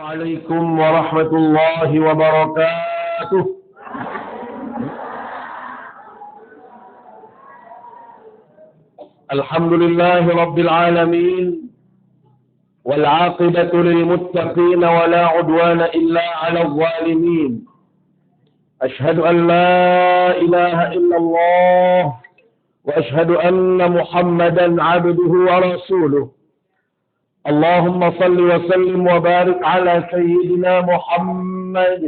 عليكم ورحمة الله وبركاته. الحمد لله رب العالمين والعاقبة للمتقين ولا عدوان إلا على الظالمين. أشهد أن لا إله إلا الله وأشهد أن محمدا عبده ورسوله. اللهم صل وسلم وبارك على سيدنا محمد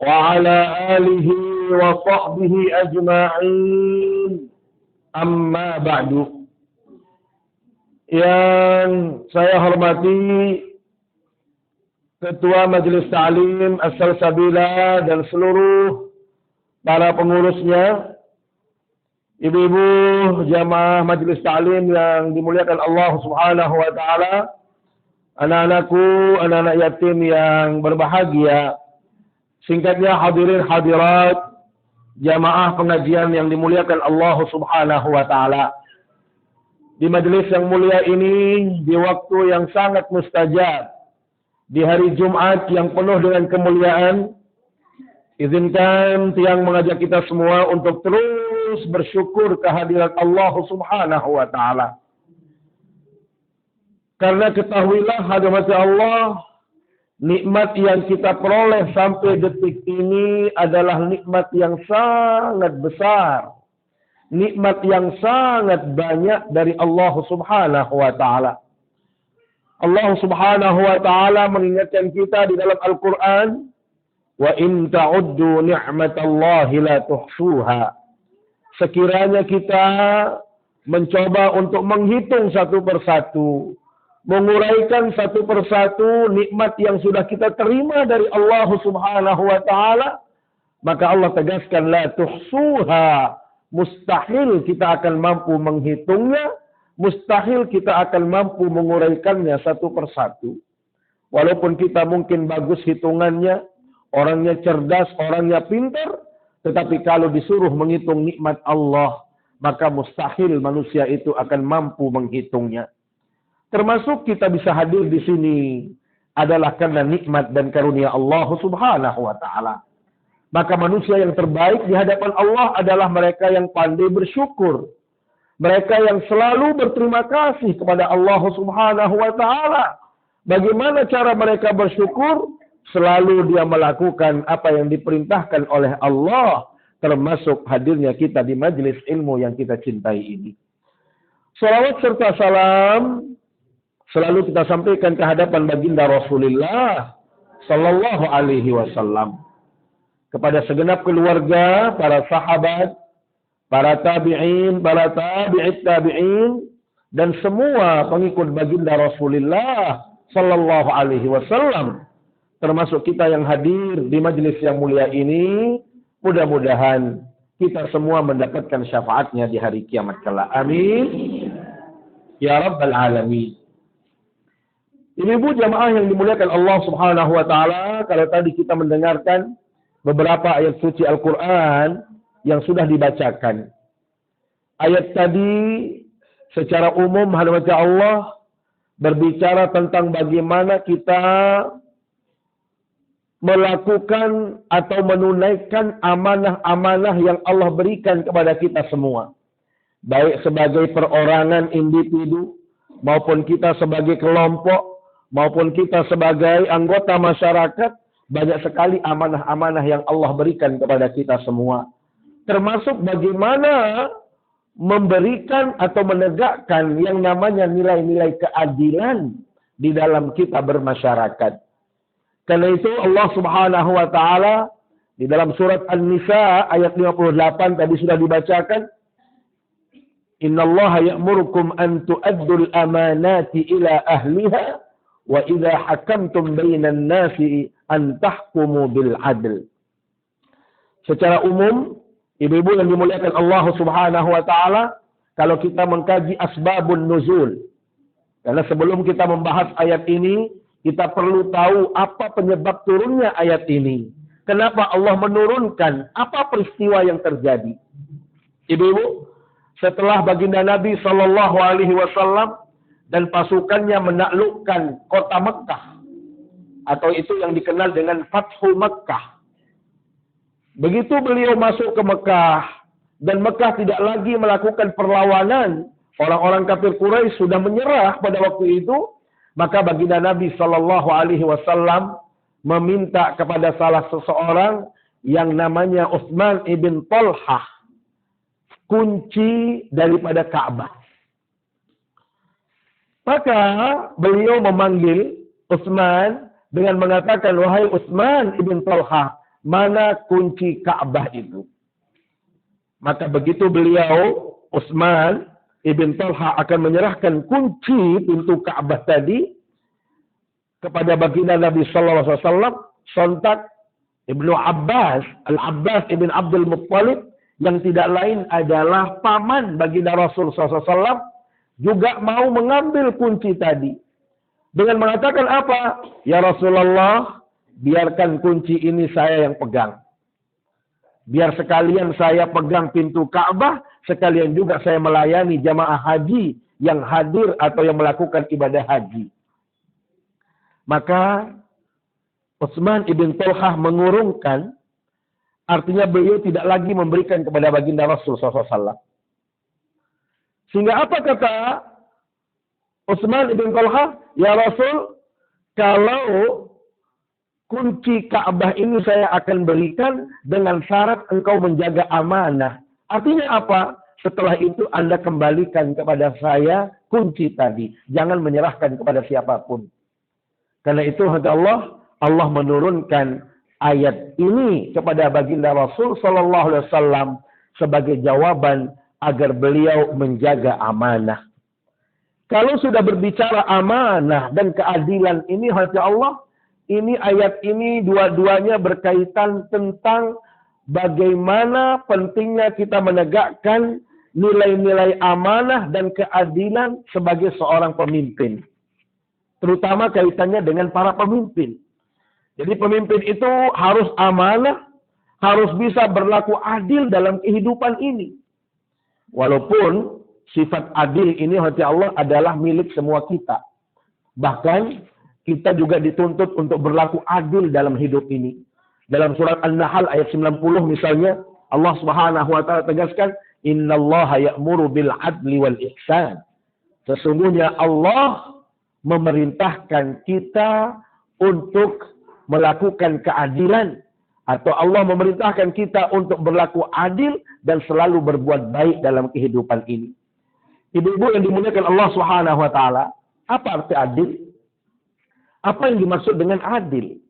وعلى آله وصحبه أجمعين. Amma ba'du. Yang saya hormati Ketua Majelis Ta'lim As-Salsabila dan seluruh para pengurusnya, ibu-ibu jamaah Majelis Ta'lim yang dimuliakan Allah Subhanahu wa taala, anak-anakku, anak-anak yatim yang berbahagia, singkatnya hadirin hadirat jamaah pengajian yang dimuliakan Allah Subhanahu wa taala. Di majelis yang mulia ini, di waktu yang sangat mustajab, di hari Jumat yang penuh dengan kemuliaan, izinkan Tiang mengajak kita semua untuk terus bersyukur kehadirat Allah Subhanahu wa taala. Karena ketahuilah hadirat Allah, nikmat yang kita peroleh sampai detik ini adalah nikmat yang sangat besar. Nikmat yang sangat banyak dari Allah Subhanahu wa taala. Allah Subhanahu wa taala mengingatkan kita di dalam Al-Qur'an, "Wa in ta'uddu ni'matallahi la tuhsuha." Sekiranya kita mencoba untuk menghitung satu persatu, menguraikan satu persatu nikmat yang sudah kita terima dari Allah Subhanahu wa taala, maka Allah tegaskan la tuhsuha, mustahil kita akan mampu menghitungnya, mustahil kita akan mampu menguraikannya satu persatu. Walaupun kita mungkin bagus hitungannya, orangnya cerdas, orangnya pintar, tetapi kalau disuruh menghitung nikmat Allah, maka mustahil manusia itu akan mampu menghitungnya. Termasuk kita bisa hadir di sini adalah karena nikmat dan karunia Allah Subhanahu wa taala. Maka manusia yang terbaik di hadapan Allah adalah mereka yang pandai bersyukur. Mereka yang selalu berterima kasih kepada Allah Subhanahu wa taala. Bagaimana cara mereka bersyukur? Selalu dia melakukan apa yang diperintahkan oleh Allah, termasuk hadirnya kita di majelis ilmu yang kita cintai ini. Salawat serta salam selalu kita sampaikan ke hadapan baginda Rasulullah sallallahu alaihi wasallam, kepada segenap keluarga, para sahabat, para tabi'in, para tabi'it tabi'in, dan semua pengikut baginda Rasulullah sallallahu alaihi wasallam, termasuk kita yang hadir di majelis yang mulia ini. Mudah-mudahan kita semua mendapatkan syafaatnya di hari kiamat kelak. Amin ya rabbal alamin. Ibu-ibu jamaah yang dimuliakan Allah Subhanahu wa taala, kalau tadi kita mendengarkan beberapa ayat suci Al-Qur'an yang sudah dibacakan. Ayat tadi secara umum hadirat Allah berbicara tentang bagaimana kita melakukan atau menunaikan amanah-amanah yang Allah berikan kepada kita semua. Baik sebagai perorangan individu, maupun kita sebagai kelompok, maupun kita sebagai anggota masyarakat, banyak sekali amanah-amanah yang Allah berikan kepada kita semua. Termasuk bagaimana memberikan atau menegakkan yang namanya nilai-nilai keadilan di dalam kita bermasyarakat. Karena itu Allah Subhanahu wa taala di dalam surat An-Nisa ayat 58 tadi sudah dibacakan, "Innallaha ya'murukum an tu'addul amanati ila ahliha wa idza hakamtum bainan nasi an tahkumu bil adl." Secara umum, ibu-ibu yang dimuliakan Allah Subhanahu wa taala, kalau kita mengkaji asbabun nuzul, karena sebelum kita membahas ayat ini, kita perlu tahu apa penyebab turunnya ayat ini. Kenapa Allah menurunkan? Apa peristiwa yang terjadi? Ibu-ibu, setelah baginda Nabi sallallahu alaihi wasallam dan pasukannya menaklukkan kota Mekah, atau itu yang dikenal dengan Fathul Makkah. Begitu beliau masuk ke Mekah dan Mekah tidak lagi melakukan perlawanan, orang-orang kafir Quraisy sudah menyerah pada waktu itu, maka baginda Nabi Shallallahu Alaihi Wasallam meminta kepada salah seseorang yang namanya Utsman ibn Talhah kunci daripada Ka'bah. Maka beliau memanggil Utsman dengan mengatakan, wahai Utsman ibn Talhah, mana kunci Ka'bah itu? Maka begitu beliau, Utsman ibn Talhah akan menyerahkan kunci pintu Ka'bah tadi kepada baginda Nabi Sallallahu Alaihi Wasallam, sontak Ibnu Abbas, Al-Abbas ibn Abdul Muttalib, yang tidak lain adalah paman baginda Rasul Sallallahu Alaihi Wasallam, juga mau mengambil kunci tadi. Dengan mengatakan apa? Ya Rasulullah, biarkan kunci ini saya yang pegang. Biar sekalian saya pegang pintu Ka'bah, sekalian juga saya melayani jamaah haji yang hadir atau yang melakukan ibadah haji. Maka Utsman ibn Talhah mengurungkan, artinya beliau tidak lagi memberikan kepada baginda Rasul SAW. Sehingga apa kata Utsman ibn Talhah? Ya Rasul, kalau kunci Ka'bah ini saya akan berikan dengan syarat engkau menjaga amanah. Artinya apa? Setelah itu Anda kembalikan kepada saya kunci tadi. Jangan menyerahkan kepada siapapun. Karena itu kata Allah menurunkan ayat ini kepada baginda Rasul Sallallahu Alaihi Wasallam sebagai jawaban agar beliau menjaga amanah. Kalau sudah berbicara amanah dan keadilan ini hati Allah, ini ayat ini dua-duanya berkaitan tentang bagaimana pentingnya kita menegakkan nilai-nilai amanah dan keadilan sebagai seorang pemimpin. Terutama kaitannya dengan para pemimpin. Jadi pemimpin itu harus amanah, harus bisa berlaku adil dalam kehidupan ini. Walaupun sifat adil ini hati Allah adalah milik semua kita. Bahkan kita juga dituntut untuk berlaku adil dalam hidup ini. Dalam surat An-Nahl ayat 90 misalnya, Allah Subhanahu wa taala tegaskan, "Innallaha ya'muru bil 'adli wal ihsan." Sesungguhnya Allah memerintahkan kita untuk melakukan keadilan, atau Allah memerintahkan kita untuk berlaku adil dan selalu berbuat baik dalam kehidupan ini. Ibu-ibu yang dimuliakan Allah Subhanahu wa taala, apa arti adil? Apa yang dimaksud dengan adil?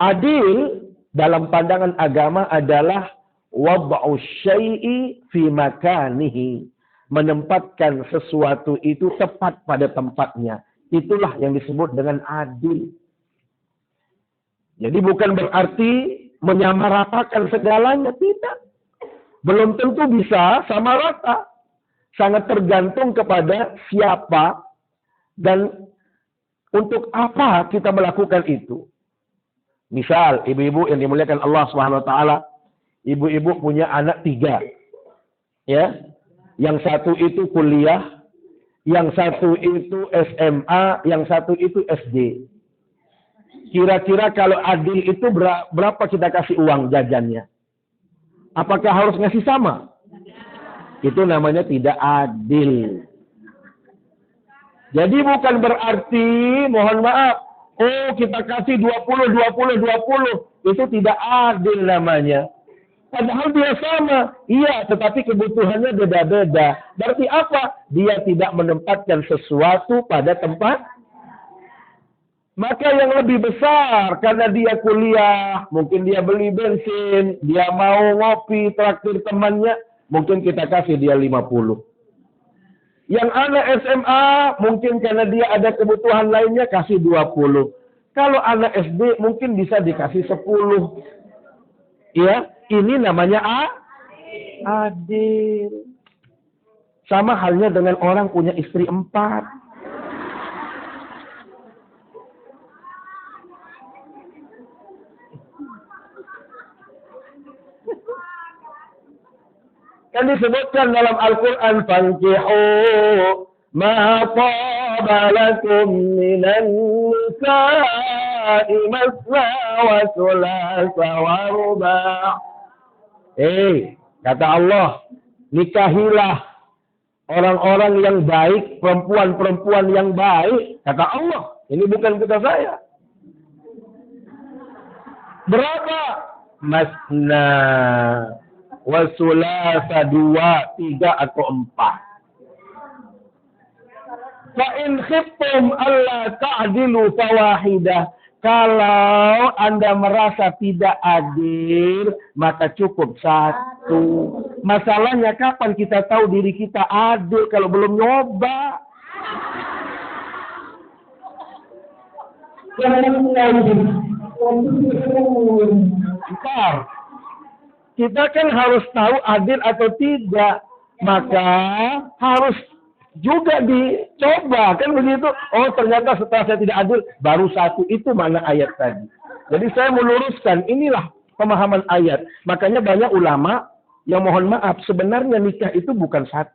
Adil dalam pandangan agama adalah wad'u syai'i fi makanihi, menempatkan sesuatu itu tepat pada tempatnya. Itulah yang disebut dengan adil. Jadi bukan berarti menyamaratakan segalanya, tidak. Belum tentu bisa sama rata. Sangat tergantung kepada siapa dan untuk apa kita melakukan itu. Misal, ibu-ibu yang dimuliakan Allah Subhanahu wa taala, ibu-ibu punya anak 3. Ya. Yang satu itu kuliah, yang satu itu SMA, yang satu itu SD. Kira-kira kalau adil itu berapa kita kasih uang jajannya? Apakah harus ngasih sama? Itu namanya tidak adil. Jadi bukan berarti, mohon maaf, kita kasih 20. Itu tidak adil namanya. Padahal dia sama. Iya, tetapi kebutuhannya beda-beda. Berarti apa? Dia tidak menempatkan sesuatu pada tempat. Maka yang lebih besar, karena dia kuliah, mungkin dia beli bensin, dia mau ngopi, traktir temannya, mungkin kita kasih dia 50. Yang anak SMA, mungkin karena dia ada kebutuhan lainnya, kasih 20. Kalau anak SD, mungkin bisa dikasih 10. Ya, ini namanya adil. Sama halnya dengan orang punya istri 4. Kan disebutkan dalam Al-Quran, fankihu ma taba lakum minan nisa'i nisa'i masna wa thulatha wa ruba'. Kata Allah, nikahilah orang-orang yang baik, perempuan-perempuan yang baik. Kata Allah, ini bukan kata saya. Berapa? Masna wa thulatha, 2, 3 atau 4. Fa in khiftum alla ta'dilu fawahidah. Kalau Anda merasa tidak adil, maka cukup 1. Masalahnya kapan kita tahu diri kita adil kalau belum nyoba? Bentar. Kita kan harus tahu adil atau tidak. Maka harus juga dicoba, kan begitu. Oh, ternyata setelah saya tidak adil, baru 1. Itu mana ayat tadi. Jadi saya meluruskan, inilah pemahaman ayat. Makanya banyak ulama yang mohon maaf, sebenarnya nikah itu bukan 1.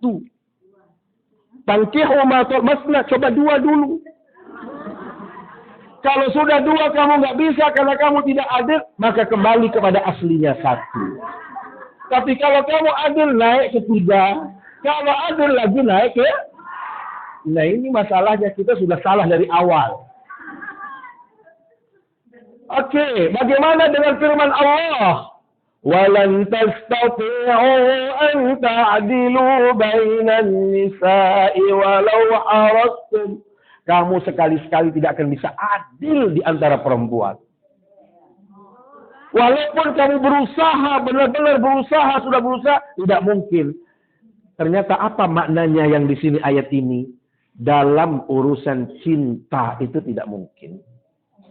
Tankihu ma masna, coba 2 dulu. Kalau sudah 2 kamu nggak bisa karena kamu tidak adil, maka kembali kepada aslinya 1. Tapi kalau kamu adil, naik ke 3. Kalau adil lagi naik ya. Nah, ini masalahnya, kita sudah salah dari awal. Oke, bagaimana dengan firman Allah? Walan tastati'u an ta'dilu bainan nisa'i walau harastum. Kamu sekali-sekali tidak akan bisa adil di antara perempuan. Walaupun kamu berusaha, benar-benar berusaha, sudah berusaha, tidak mungkin. Ternyata apa maknanya yang di sini ayat ini? Dalam urusan cinta itu tidak mungkin.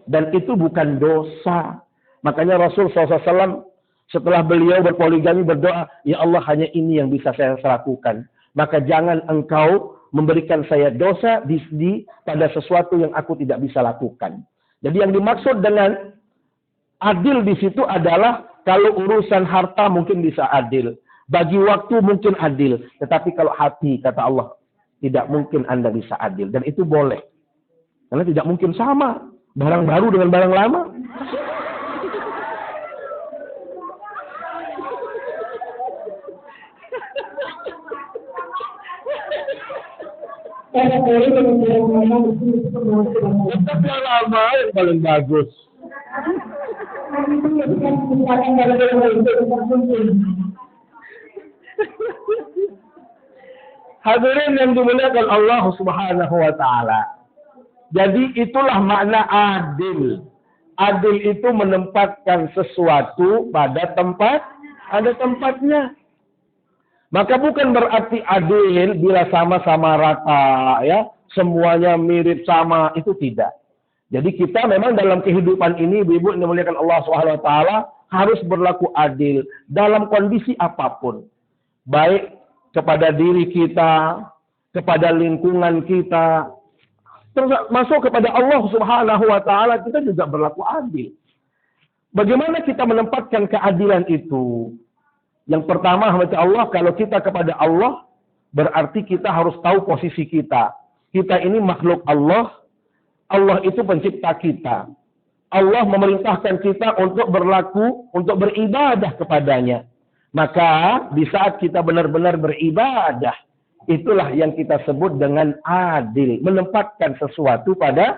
Dan itu bukan dosa. Makanya Rasul SAW setelah beliau berpoligami berdoa, ya Allah, hanya ini yang bisa saya lakukan. Maka jangan engkau memberikan saya dosa pada sesuatu yang aku tidak bisa lakukan. Jadi yang dimaksud dengan adil di situ adalah kalau urusan harta mungkin bisa adil. Bagi waktu mungkin adil. Tetapi kalau hati, kata Allah, tidak mungkin Anda bisa adil. Dan itu boleh. Karena tidak mungkin sama. Barang baru dengan barang lama. Tetap yang lama yang paling bagus. Hadirin yang dimuliakan Allah Subhanahu wa taala. Jadi itulah makna adil. Adil itu menempatkan sesuatu pada tempatnya. Maka bukan berarti adil bila sama-sama rata, ya, semuanya mirip sama, itu tidak. Jadi kita memang dalam kehidupan ini, ibu-ibu yang dimuliakan Allah Subhanahu wa taala, harus berlaku adil dalam kondisi apapun. Baik kepada diri kita, kepada lingkungan kita, termasuk kepada Allah Subhanahu wa taala, kita juga berlaku adil. Bagaimana kita menempatkan keadilan itu? Yang pertama, masya Allah, kalau kita kepada Allah, berarti kita harus tahu posisi kita. Kita ini makhluk Allah. Allah itu pencipta kita. Allah memerintahkan kita untuk berlaku, untuk beribadah kepadanya. Maka di saat kita benar-benar beribadah, itulah yang kita sebut dengan adil. Menempatkan sesuatu pada.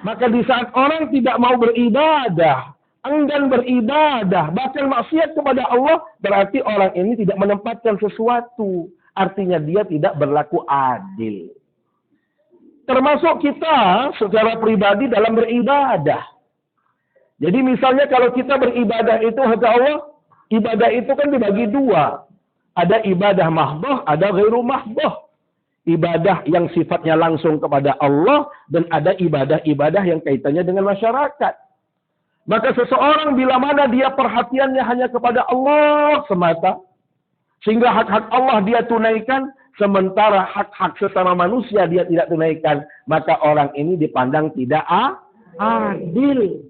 Maka di saat orang tidak mau beribadah, enggan beribadah, bahkan maksiat kepada Allah, berarti orang ini tidak menempatkan sesuatu. Artinya dia tidak berlaku adil. Termasuk kita secara pribadi dalam beribadah. Jadi misalnya kalau kita beribadah itu, kata Allah, ibadah itu kan dibagi 2. Ada ibadah mahdoh, ada ghairu mahdoh. Ibadah yang sifatnya langsung kepada Allah, dan ada ibadah-ibadah yang kaitannya dengan masyarakat. Maka seseorang bila mana dia perhatiannya hanya kepada Allah semata, sehingga hak-hak Allah dia tunaikan, sementara hak-hak sesama manusia dia tidak tunaikan, maka orang ini dipandang tidak adil.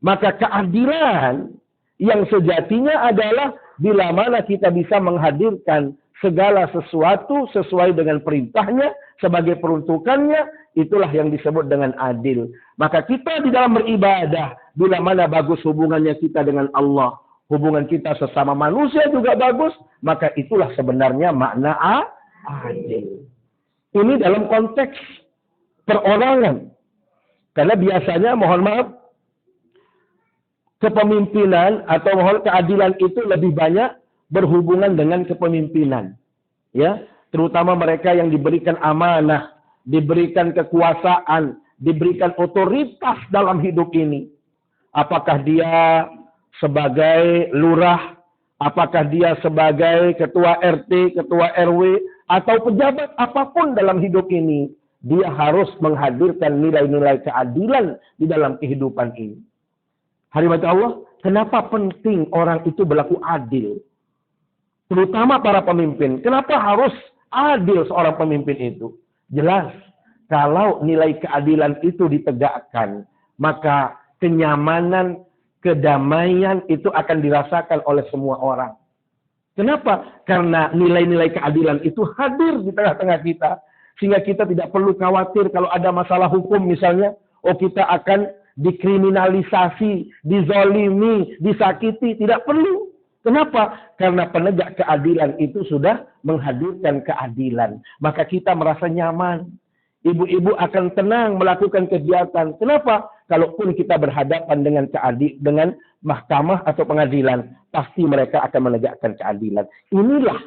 Maka keadilan yang sejatinya adalah bila mana kita bisa menghadirkan segala sesuatu sesuai dengan perintahnya, sebagai peruntukannya, itulah yang disebut dengan adil. Maka kita di dalam beribadah, bila mana bagus hubungannya kita dengan Allah, hubungan kita sesama manusia juga bagus, maka itulah sebenarnya makna adil. Ini dalam konteks perorangan. Karena biasanya, mohon maaf, kepemimpinan atau mohon keadilan itu lebih banyak berhubungan dengan kepemimpinan. Ya, terutama mereka yang diberikan amanah, diberikan kekuasaan, diberikan otoritas dalam hidup ini. Apakah dia sebagai lurah, apakah dia sebagai ketua RT, ketua RW, atau pejabat apapun dalam hidup ini, dia harus menghadirkan nilai-nilai keadilan di dalam kehidupan ini. Hadirat Allah, kenapa penting orang itu berlaku adil? Terutama para pemimpin. Kenapa harus adil seorang pemimpin itu? Jelas, kalau nilai keadilan itu ditegakkan, maka kenyamanan, kedamaian itu akan dirasakan oleh semua orang. Kenapa? Karena nilai-nilai keadilan itu hadir di tengah-tengah kita. Sehingga kita tidak perlu khawatir kalau ada masalah hukum misalnya, kita akan dikriminalisasi, dizolimi, disakiti. Tidak perlu. Kenapa? Karena penegak keadilan itu sudah menghadirkan keadilan. Maka kita merasa nyaman. Ibu-ibu akan tenang melakukan kegiatan. Kenapa? Kalaupun kita berhadapan dengan mahkamah atau pengadilan, pasti mereka akan menegakkan keadilan. Inilah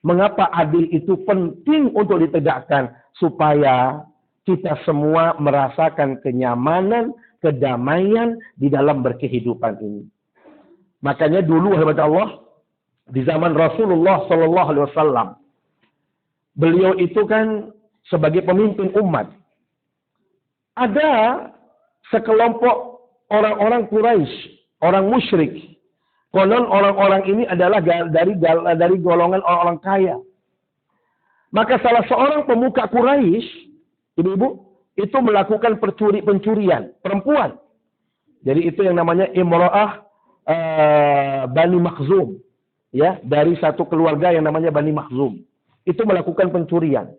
mengapa adil itu penting untuk ditegakkan. Supaya kita semua merasakan kenyamanan, kedamaian di dalam berkehidupan ini. Makanya dulu, hadirat Allah, di zaman Rasulullah SAW, beliau itu kan sebagai pemimpin umat. Ada sekelompok orang-orang Quraisy, orang musyrik. Konon orang-orang ini adalah dari golongan orang-orang kaya. Maka salah seorang pemuka Quraisy, ibu-ibu, itu melakukan pencurian perempuan. Jadi itu yang namanya imra'ah Bani Makhzum, ya, dari satu keluarga yang namanya Bani Makhzum, itu melakukan pencurian.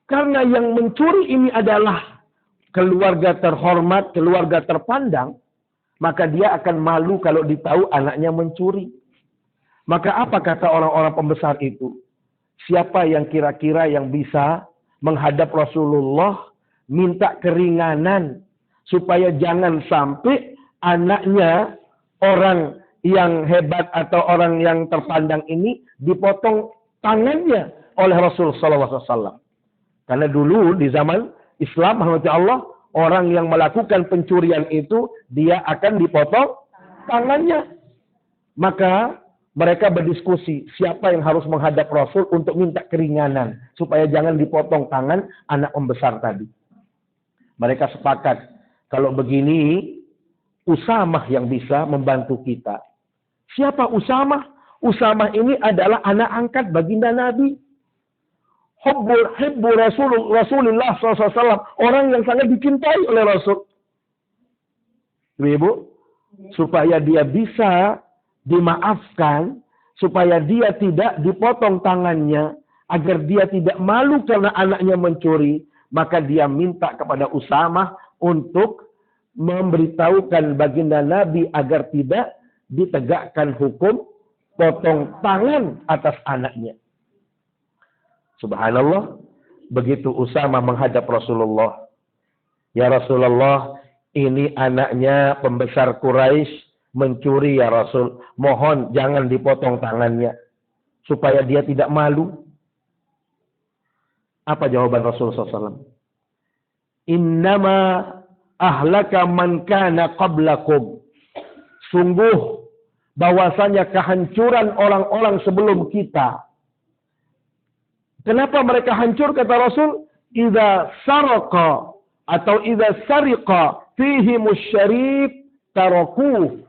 Karena yang mencuri ini adalah keluarga terhormat, keluarga terpandang, maka dia akan malu kalau ditahu anaknya mencuri. Maka apa kata orang-orang pembesar itu? Siapa yang kira-kira yang bisa menghadap Rasulullah minta keringanan supaya jangan sampai anaknya orang yang hebat atau orang yang terpandang ini dipotong tangannya oleh Rasul sallallahu alaihi wasallam. Karena dulu di zaman Islam, Allah, orang yang melakukan pencurian itu dia akan dipotong tangannya. Maka mereka berdiskusi siapa yang harus menghadap Rasul untuk minta keringanan supaya jangan dipotong tangan anak pembesar tadi. Mereka sepakat kalau begini Usamah yang bisa membantu kita. Siapa Usamah? Usamah ini adalah anak angkat baginda Nabi. Hubbu Rasulullah SAW. Orang yang sangat dicintai oleh Rasul. Ibu, supaya dia bisa dimaafkan, supaya dia tidak dipotong tangannya, agar dia tidak malu karena anaknya mencuri, maka dia minta kepada Usamah untuk memberitahukan baginda Nabi agar tidak ditegakkan hukum potong tangan atas anaknya. Subhanallah, begitu Usamah menghadap Rasulullah. Ya Rasulullah, ini anaknya pembesar Quraisy mencuri ya Rasul. Mohon jangan dipotong tangannya supaya dia tidak malu. Apa jawaban Rasulullah SAW? Innama ahlaka man kana qablakum. Sungguh bahwasanya kehancuran orang-orang sebelum kita. Kenapa mereka hancur kata Rasul? Idza sarqa atau idza sariqa fihi musyarif tarakuh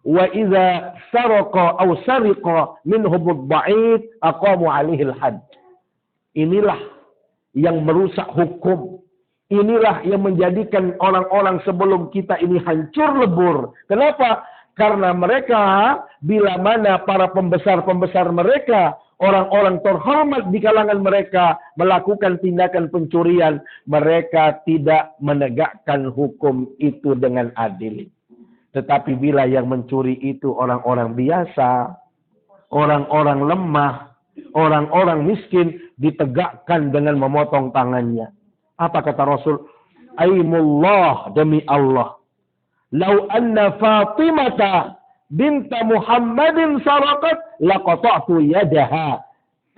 wa idza sarqa aw sariqa minhum ad-dha'if aqamu 'alaihi al-hadd. Inilah yang merusak hukum. Inilah yang menjadikan orang-orang sebelum kita ini hancur lebur. Kenapa? Karena mereka, bila mana para pembesar-pembesar mereka, orang-orang terhormat di kalangan mereka melakukan tindakan pencurian, mereka tidak menegakkan hukum itu dengan adil. Tetapi bila yang mencuri itu orang-orang biasa, orang-orang lemah, orang-orang miskin, ditegakkan dengan memotong tangannya. Apa kata Rasul? Aimullah, demi Allah. Lau anna Fatimata binta Muhammadin sarakat laqata'tu yadaha.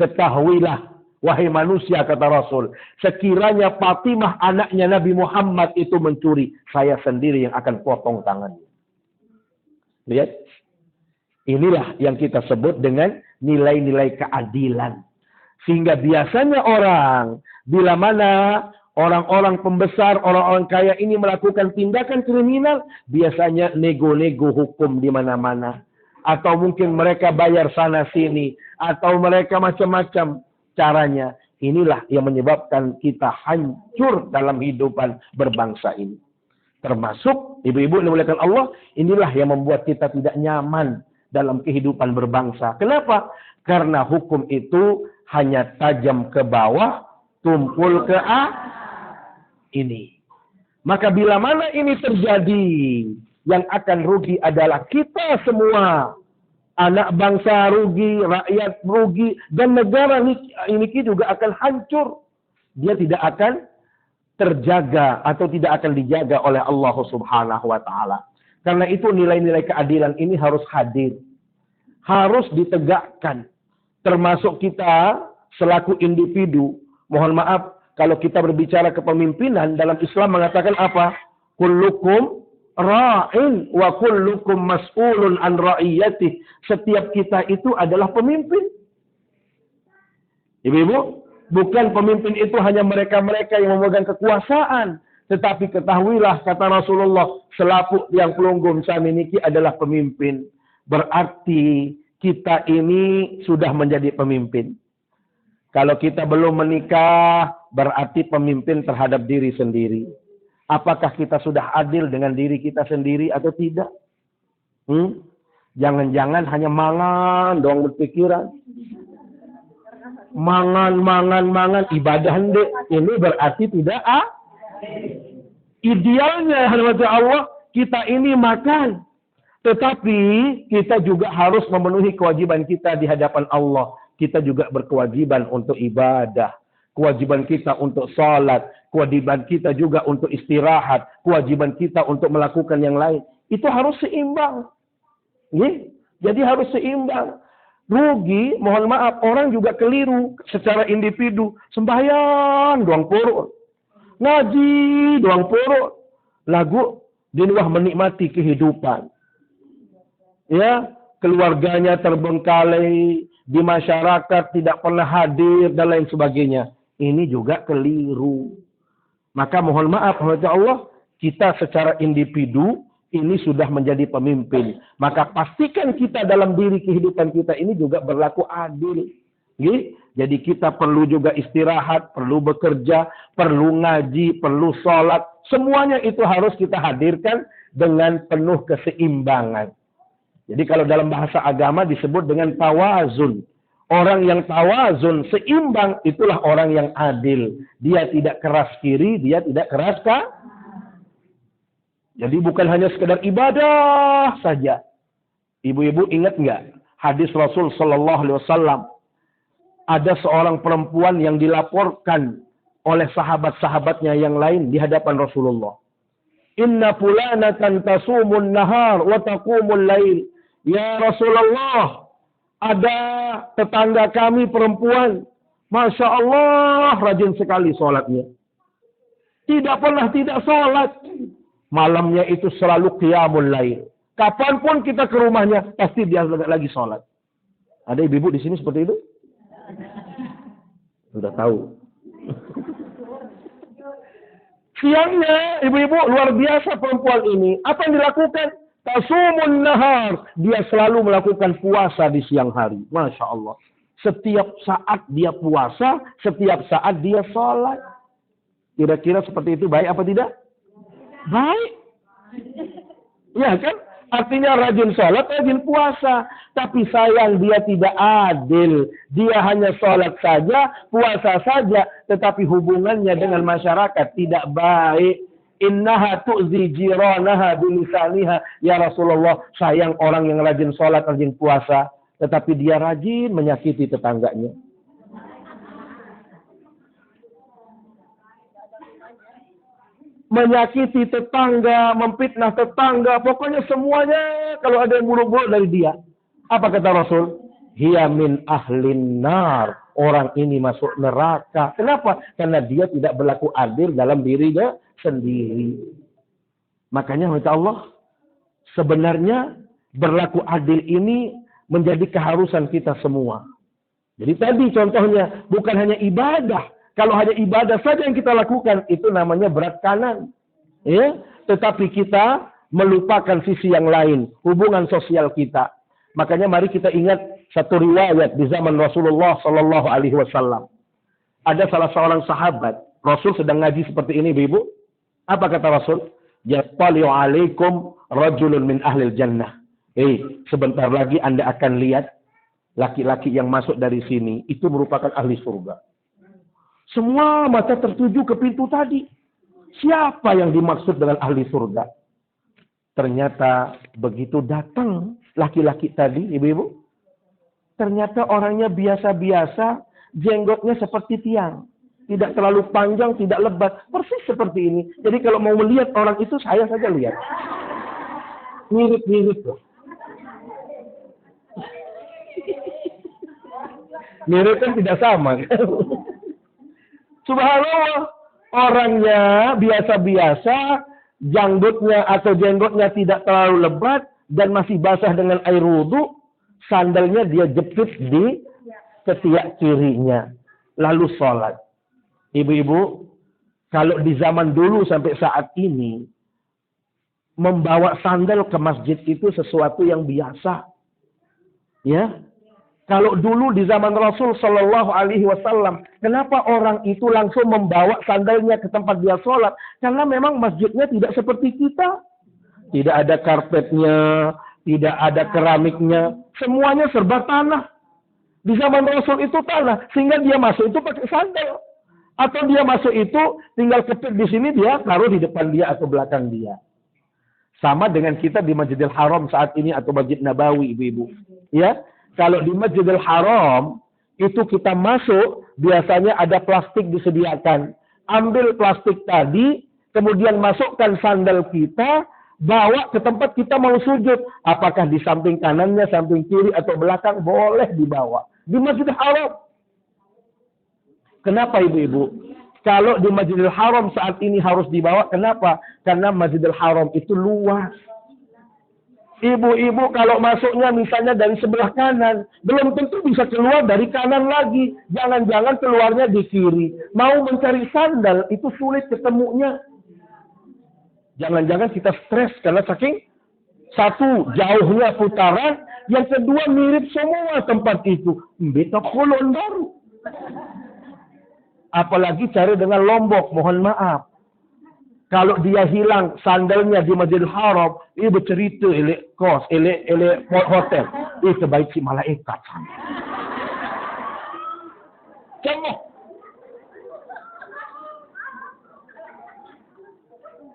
Ketahuilah, wahai manusia, kata Rasul, sekiranya Fatimah anaknya Nabi Muhammad itu mencuri, saya sendiri yang akan potong tangannya. Lihat. Inilah yang kita sebut dengan nilai-nilai keadilan. Sehingga biasanya orang, bila mana orang-orang pembesar, orang-orang kaya ini melakukan tindakan kriminal, biasanya nego-nego hukum di mana-mana. Atau mungkin mereka bayar sana-sini. Atau mereka macam-macam caranya. Inilah yang menyebabkan kita hancur dalam kehidupan berbangsa ini. Termasuk, ibu-ibu yang dimuliakan Allah, inilah yang membuat kita tidak nyaman dalam kehidupan berbangsa. Kenapa? Karena hukum itu hanya tajam ke bawah, tumpul ke ini. Maka bila mana ini terjadi, yang akan rugi adalah kita semua. Anak bangsa rugi, rakyat rugi, dan negara ini juga akan hancur. Dia tidak akan terjaga atau tidak akan dijaga oleh Allah Subhanahu wa Ta'ala. Karena itu nilai-nilai keadilan ini harus hadir. Harus ditegakkan. Termasuk kita selaku individu. Mohon maaf, kalau kita berbicara kepemimpinan, dalam Islam mengatakan apa? Kullukum ra'in wa kullukum mas'ulun an ra'iyatih. Setiap kita itu adalah pemimpin. Ibu-ibu, bukan pemimpin itu hanya mereka-mereka yang memegang kekuasaan. Tetapi ketahuilah, kata Rasulullah, selaput yang pelunggum saya miliki adalah pemimpin. Berarti kita ini sudah menjadi pemimpin. Kalau kita belum menikah, berarti pemimpin terhadap diri sendiri. Apakah kita sudah adil dengan diri kita sendiri atau tidak? Jangan-jangan hanya mangan doang berpikiran. Mangan, ibadah ndek. Ini berarti tidak idealnya, hadirat Allah, kita ini makan. Tetapi kita juga harus memenuhi kewajiban kita di hadapan Allah. Kita juga berkewajiban untuk ibadah. Kewajiban kita untuk salat. Kewajiban kita juga untuk istirahat. Kewajiban kita untuk melakukan yang lain. Itu harus seimbang. Jadi harus seimbang. Rugi, mohon maaf, orang juga keliru secara individu. Sembahyang doang purut. Ngaji doang purut. Lagu dinuah menikmati kehidupan. Ya, keluarganya terbengkalai, di masyarakat tidak pernah hadir dan lain sebagainya. Ini juga keliru. Maka mohon maaf, Allah, kita secara individu ini sudah menjadi pemimpin. Maka pastikan kita dalam diri kehidupan kita ini juga berlaku adil. Jadi kita perlu juga istirahat, perlu bekerja, perlu ngaji, perlu sholat. Semuanya itu harus kita hadirkan dengan penuh keseimbangan. Jadi kalau dalam bahasa agama disebut dengan tawazun. Orang yang tawazun, seimbang, itulah orang yang adil. Dia tidak keras kiri, dia tidak keras kanan. Jadi bukan hanya sekedar ibadah saja. Ibu-ibu ingat nggak hadis Rasul Sallallahu Alaihi Wasallam? Ada seorang perempuan yang dilaporkan oleh sahabat-sahabatnya yang lain di hadapan Rasulullah. Inna fulanatan tasumun nahar wa taqumul lail. Ya Rasulullah, ada tetangga kami perempuan, Masya Allah, rajin sekali sholatnya. Tidak pernah tidak sholat. Malamnya itu selalu qiyamul lail. Kapanpun kita ke rumahnya, pasti dia lagi sholat. Ada ibu-ibu di sini seperti itu? Sudah tahu. Siangnya, ibu-ibu, luar biasa perempuan ini. Apa yang dilakukan? Tasumun nahar. Dia selalu melakukan puasa di siang hari. Masya Allah. Setiap saat dia puasa, setiap saat dia sholat. Kira-kira seperti itu baik apa tidak? Baik. Ya kan? Artinya rajin sholat, rajin puasa. Tapi sayang dia tidak adil. Dia hanya sholat saja, puasa saja. Tetapi hubungannya dengan masyarakat tidak baik. Innaha tu'zi jiranaha bilisaniha. Ya Rasulullah, sayang orang yang rajin sholat, rajin puasa. Tetapi dia rajin menyakiti tetangganya. Menyakiti tetangga, memfitnah tetangga, pokoknya semuanya kalau ada yang buruk-buruk dari dia. Apa kata Rasul? Hiya min ahlin nar. Orang ini masuk neraka. Kenapa? Karena dia tidak berlaku adil dalam dirinya sendiri. Makanya kata Allah, sebenarnya berlaku adil ini menjadi keharusan kita semua. Jadi tadi contohnya bukan hanya ibadah. Kalau hanya ibadah saja yang kita lakukan, itu namanya berat kanan. Ya? Tetapi kita melupakan sisi yang lain, hubungan sosial kita. Makanya mari kita ingat satu riwayat di zaman Rasulullah Sallallahu Alaihi Wasallam. Ada salah seorang sahabat, Rasul sedang ngaji seperti ini, Ibu. Apa kata Rasul? Yattali'u alaikum rajulun min ahlil jannah. Sebentar lagi Anda akan lihat laki-laki yang masuk dari sini, itu merupakan ahli surga. Semua mata tertuju ke pintu tadi. Siapa yang dimaksud dengan ahli surga? Ternyata begitu datang laki-laki tadi, ibu-ibu. Ternyata orangnya biasa-biasa, jenggotnya seperti tiang. Tidak terlalu panjang, tidak lebat. Persis seperti ini. Jadi kalau mau melihat orang itu, saya saja lihat. Mirip-mirip loh. Mirip kan tidak sama. Subhanallah, orangnya biasa-biasa, janggutnya atau jenggotnya tidak terlalu lebat dan masih basah dengan air wudhu, sandalnya dia jepit di ketiak kirinya, lalu sholat. Ibu-ibu, kalau di zaman dulu sampai saat ini, membawa sandal ke masjid itu sesuatu yang biasa. Ya. Kalau dulu di zaman Rasul Shallallahu Alaihi Wasallam, kenapa orang itu langsung membawa sandalnya ke tempat dia sholat? Karena memang masjidnya tidak seperti kita. Tidak ada karpetnya, tidak ada keramiknya. Semuanya serba tanah. Di zaman Rasul itu tanah. Sehingga dia masuk itu pakai sandal. Atau dia masuk itu tinggal kepit di sini, dia taruh di depan dia atau belakang dia. Sama dengan kita di Masjidil Haram saat ini atau Masjid Nabawi, ibu-ibu. Ya. Kalau di Masjidil Haram, itu kita masuk, biasanya ada plastik disediakan. Ambil plastik tadi, kemudian masukkan sandal kita, bawa ke tempat kita mau sujud. Apakah di samping kanannya, samping kiri, atau belakang, boleh dibawa. Di Masjidil Haram. Kenapa ibu-ibu? Kalau di Masjidil Haram saat ini harus dibawa, kenapa? Karena Masjidil Haram itu luas. Ibu-ibu kalau masuknya misalnya dari sebelah kanan, belum tentu bisa keluar dari kanan lagi. Jangan-jangan keluarnya di kiri. Mau mencari sandal, itu sulit ketemunya. Jangan-jangan kita stres karena saking satu, jauhnya putaran. Yang kedua, mirip semua tempat itu. Beta kolon baru. Apalagi cari dengan Lombok, mohon maaf. Kalau dia hilang sandalnya di Masjidil Haram, ibu cerita elek kos, elek hotel. Sebaik si malaikat. Jangan.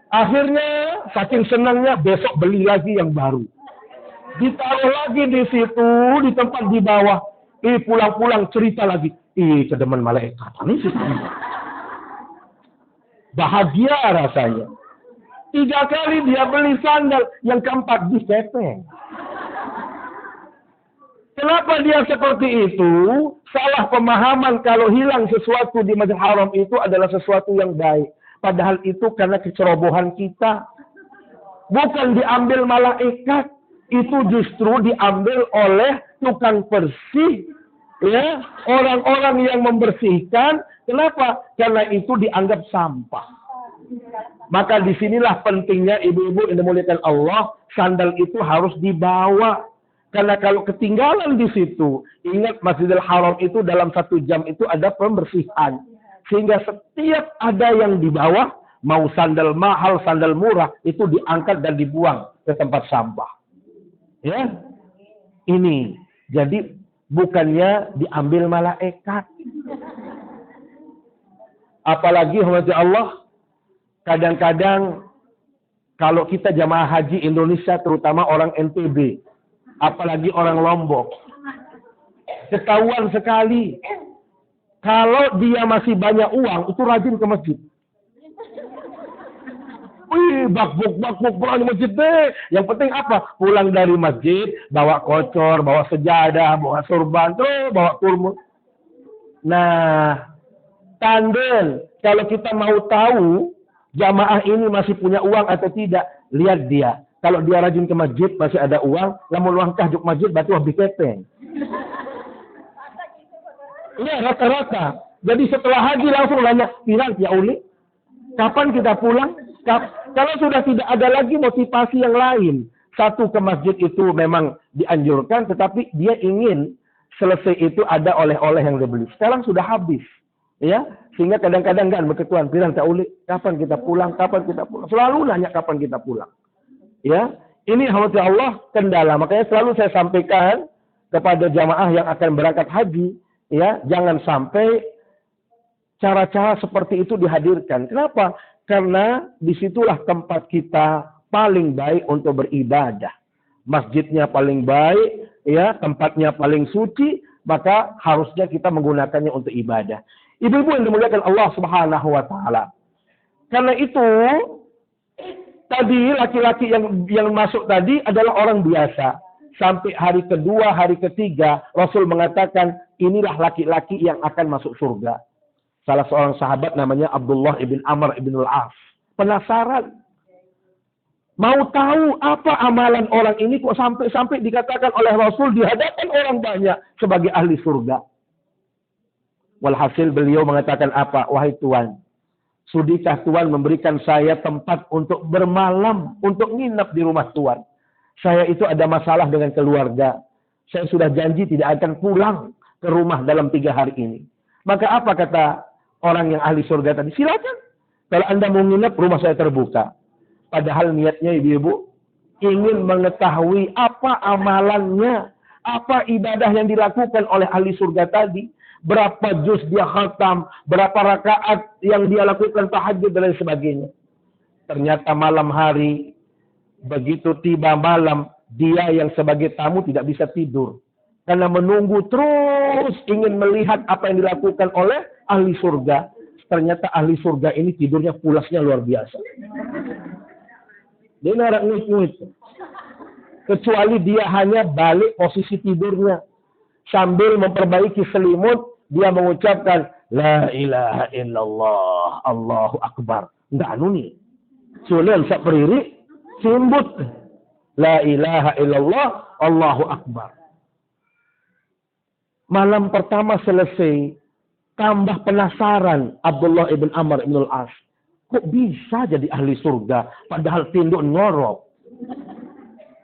Akhirnya, saking senangnya, besok beli lagi yang baru. Ditaruh lagi di situ, di tempat di bawah. Pulang-pulang cerita lagi. Kedemen malaikat. Ini sih. Bahagia rasanya. 3 kali dia beli sandal. Yang keempat dikepeng. Kenapa dia seperti itu? Salah pemahaman kalau hilang sesuatu di Masjidil Haram itu adalah sesuatu yang baik. Padahal itu karena kecerobohan kita. Bukan diambil malaikat. Itu justru diambil oleh tukang bersih. Ya, orang-orang yang membersihkan. Kenapa? Karena itu dianggap sampah. Maka disinilah pentingnya ibu-ibu yang dimuliakan Allah, sandal itu harus dibawa. Karena kalau ketinggalan di situ, ingat Masjidil Haram itu dalam 1 jam itu ada pembersihan. Sehingga setiap ada yang di bawah, mau sandal mahal, sandal murah, itu diangkat dan dibuang ke tempat sampah. Ya, ini. Jadi bukannya diambil malaikat. Apalagi hormati Allah, kadang-kadang kalau kita jamaah haji Indonesia, terutama orang NTB, apalagi orang Lombok, ketahuan sekali. Kalau dia masih banyak uang, itu rajin ke masjid. Wih, bakbuk pulang di masjid deh. Yang penting apa? Pulang dari masjid, bawa kocor, bawa sejadah, bawa surban, terus bawa kurma. Nah, tandel, kalau kita mau tahu jamaah ini masih punya uang atau tidak, lihat dia. Kalau dia rajin ke masjid, masih ada uang, lamun uang kahjuk masjid, berarti lebih keteng. Iya, rata-rata. Jadi setelah haji langsung nanya, pirang ya uli, kapan kita pulang? Kalau sudah tidak ada lagi motivasi yang lain. Satu, ke masjid itu memang dianjurkan, tetapi dia ingin selesai itu ada oleh-oleh yang dia beli. Sekarang sudah habis. Ya, sehingga kadang-kadang kan berketuan, pirang tak uli, kapan kita pulang? Kapan kita pulang? Selalu nanya kapan kita pulang. Ya, ini khawatir Allah kendala. Makanya selalu saya sampaikan kepada jamaah yang akan berangkat haji, ya, jangan sampai cara-cara seperti itu dihadirkan. Kenapa? Karena disitulah tempat kita paling baik untuk beribadah. Masjidnya paling baik, ya, tempatnya paling suci, maka harusnya kita menggunakannya untuk ibadah. Ibu-ibu yang dimuliakan Allah Subhanahu wa taala. Karena itu tadi laki-laki yang masuk tadi adalah orang biasa. Sampai hari kedua, hari ketiga, Rasul mengatakan inilah laki-laki yang akan masuk surga. Salah seorang sahabat namanya Abdullah ibn Amr ibn al-As. Penasaran. Mau tahu apa amalan orang ini kok sampai dikatakan oleh Rasul di hadapan orang banyak sebagai ahli surga. Walhasil beliau mengatakan apa? Wahai Tuhan, sudikah Tuhan memberikan saya tempat untuk bermalam, untuk nginap di rumah Tuhan? Saya itu ada masalah dengan keluarga. Saya sudah janji tidak akan pulang ke rumah dalam 3 hari ini. Maka apa kata orang yang ahli surga tadi? Silakan. Kalau Anda mau nginep, rumah saya terbuka. Padahal niatnya ibu-ibu ingin mengetahui apa amalannya, apa ibadah yang dilakukan oleh ahli surga tadi. Berapa juz dia khatam, berapa rakaat yang dia lakukan tahajud dan lain sebagainya. Ternyata malam hari, begitu tiba malam, dia yang sebagai tamu tidak bisa tidur. Karena menunggu terus ingin melihat apa yang dilakukan oleh ahli surga. Ternyata ahli surga ini tidurnya pulasnya luar biasa. Dia narak nguit-nguit. Kecuali dia hanya balik posisi tidurnya. Sambil memperbaiki selimut, dia mengucapkan, La ilaha illallah, Allahu Akbar. Enggak anu nih. Sulen sak periri, simbut. La ilaha illallah, Allahu Akbar. Malam pertama selesai, tambah penasaran Abdullah ibn Amr ibn al-As. Kok bisa jadi ahli surga? Padahal tinduk ngorok.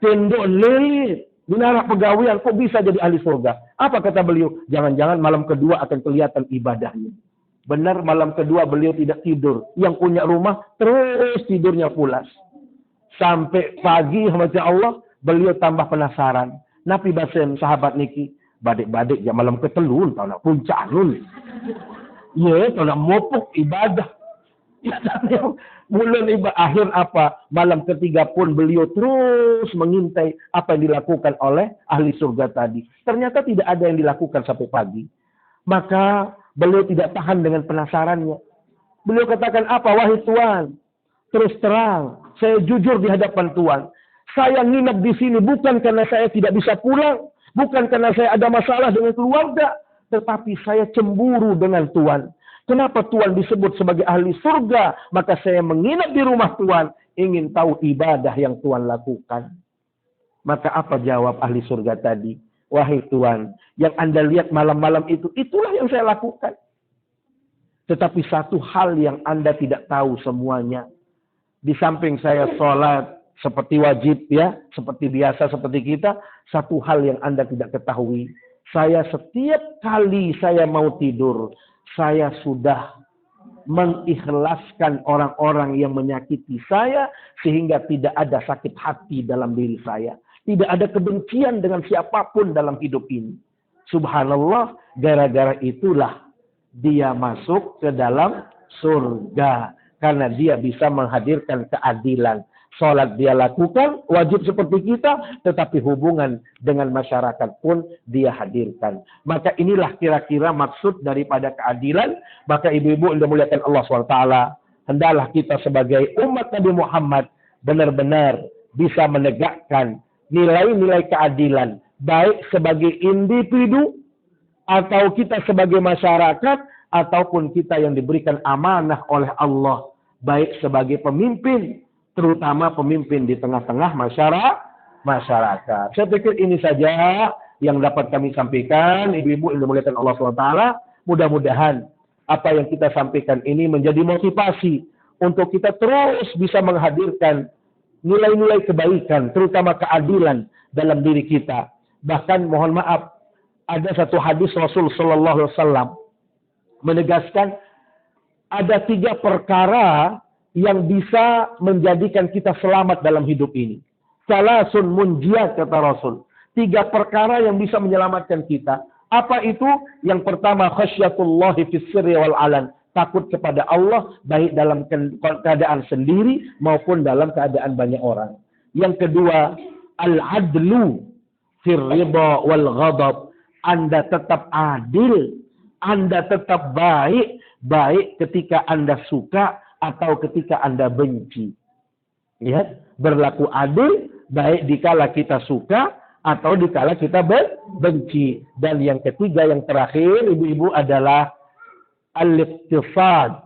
Tinduk lilit. Binara pegawaian, kok bisa jadi ahli surga? Apa kata beliau? Jangan-jangan malam kedua akan kelihatan ibadahnya. Benar, malam kedua beliau tidak tidur. Yang punya rumah terus tidurnya pulas. Sampai pagi, Masya Allah, beliau tambah penasaran. Nabi Basen, sahabat niki, badik-badik ya malam ketelun, tahu nak puncak nun. Ya, tahu nak mopok ibadah. Ya, bulan ibadah akhir apa? Malam ketiga pun beliau terus mengintai apa yang dilakukan oleh ahli surga tadi. Ternyata tidak ada yang dilakukan sampai pagi. Maka beliau tidak tahan dengan penasarannya. Beliau katakan apa? Wahai Tuhan, terus terang, saya jujur di hadapan Tuhan. Saya nginap di sini bukan karena saya tidak bisa pulang. Bukan karena saya ada masalah dengan keluarga. Tetapi saya cemburu dengan Tuhan. Kenapa Tuhan disebut sebagai ahli surga? Maka saya menginap di rumah Tuhan. Ingin tahu ibadah yang Tuhan lakukan. Maka apa jawab ahli surga tadi? Wahai Tuhan, yang Anda lihat malam-malam itu, itulah yang saya lakukan. Tetapi satu hal yang Anda tidak tahu semuanya. Di samping saya sholat seperti wajib ya, seperti biasa, seperti kita. Satu hal yang Anda tidak ketahui. Saya setiap kali saya mau tidur, saya sudah mengikhlaskan orang-orang yang menyakiti saya sehingga tidak ada sakit hati dalam diri saya. Tidak ada kebencian dengan siapapun dalam hidup ini. Subhanallah, gara-gara itulah dia masuk ke dalam surga. Karena dia bisa menghadirkan keadilan. Sholat dia lakukan, wajib seperti kita, tetapi hubungan dengan masyarakat pun dia hadirkan. Maka inilah kira-kira maksud daripada keadilan. Maka ibu-ibu yang dimuliakan Allah SWT, hendaklah kita sebagai umat Nabi Muhammad benar-benar bisa menegakkan nilai-nilai keadilan. Baik sebagai individu, atau kita sebagai masyarakat, ataupun kita yang diberikan amanah oleh Allah. Baik sebagai pemimpin, terutama pemimpin di tengah-tengah masyarakat. Saya pikir ini saja yang dapat kami sampaikan. Ibu-ibu yang dimuliakan Allah SWT, mudah-mudahan apa yang kita sampaikan ini menjadi motivasi untuk kita terus bisa menghadirkan nilai-nilai kebaikan, terutama keadilan dalam diri kita. Bahkan mohon maaf, ada satu hadis Rasul Sallallahu Alaihi Wasallam menegaskan ada 3 perkara yang bisa menjadikan kita selamat dalam hidup ini. Salasun munjiat, kata Rasul. 3 perkara yang bisa menyelamatkan kita. Apa itu? Yang pertama, khasyatullahi fis sirri wal alan. Takut kepada Allah, baik dalam keadaan sendiri maupun dalam keadaan banyak orang. Yang kedua, al-adlu fir ridha wal ghadab. Anda tetap adil, Anda tetap baik, baik ketika Anda suka atau ketika Anda benci. Ya, berlaku adil baik dikala kita suka atau dikala kita benci. Dan yang ketiga, yang terakhir, ibu-ibu, adalah al-iqtisad,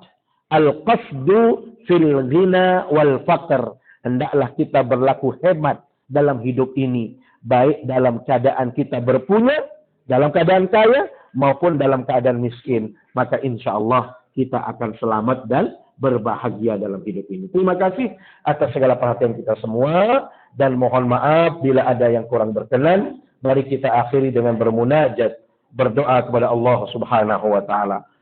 al-qasdu fil ghina wal faqr. Hendaklah kita berlaku hemat dalam hidup ini, baik dalam keadaan kita berpunya, dalam keadaan kaya, maupun dalam keadaan miskin. Maka insya Allah kita akan selamat dan berbahagia dalam hidup ini. Terima kasih atas segala perhatian kita semua, dan mohon maaf bila ada yang kurang berkenan. Mari kita akhiri dengan bermunajat, berdoa kepada Allah Subhanahu wa taala.